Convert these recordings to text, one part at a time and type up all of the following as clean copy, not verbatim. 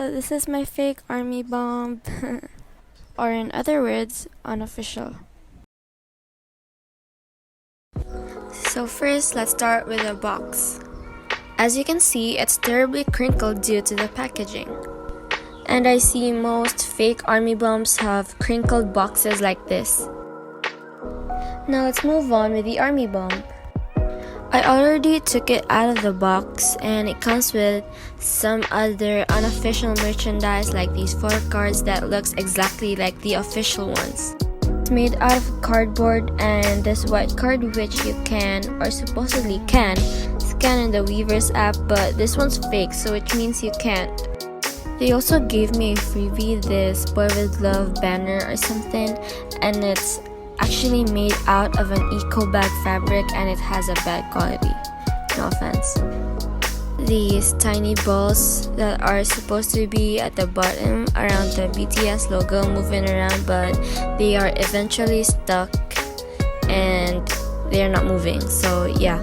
So this is my fake Armybomb, or in other words, unofficial. So first, let's start with the box. As you can see, it's terribly crinkled due to the packaging. And I see most fake Armybombs have crinkled boxes like this. Now let's move on with the Armybomb. I already took it out of the box and it comes with some other unofficial merchandise like these 4 cards that looks exactly like the official ones. It's made out of cardboard and this white card which you can, or supposedly can, scan in the Weavers app, but this one's fake, so which means you can't. They also gave me a freebie, this Boy With Love banner or something, and it's actually made out of an eco bag fabric and it has a bad quality. No offense. These tiny balls that are supposed to be at the bottom around the BTS logo moving around, but they are eventually stuck and they are not moving, so yeah.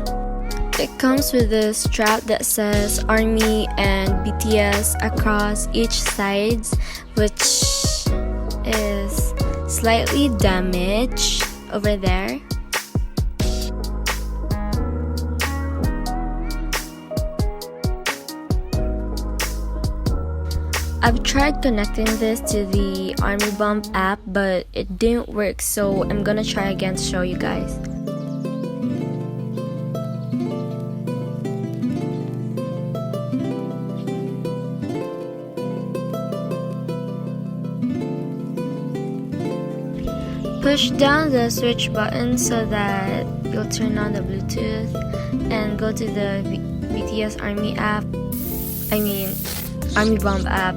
It comes with a strap that says ARMY and BTS across each sides, which is slightly damaged over there. I've tried connecting this to the Armybomb app, but it didn't work, so I'm gonna try again to show you guys. Push down the switch button so that you'll turn on the Bluetooth and go to the BTS Armybomb app.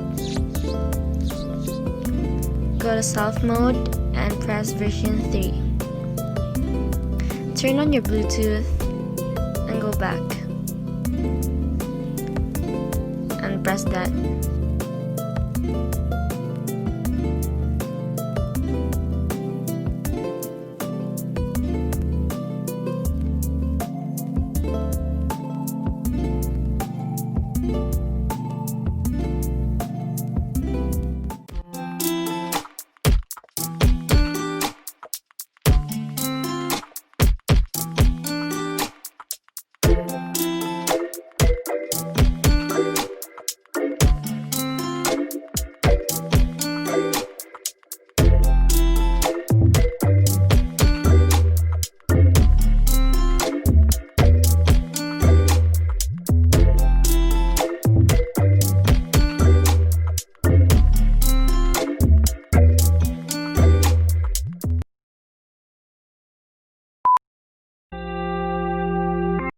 Go to soft mode and press version 3. Turn on your Bluetooth and go back and press that.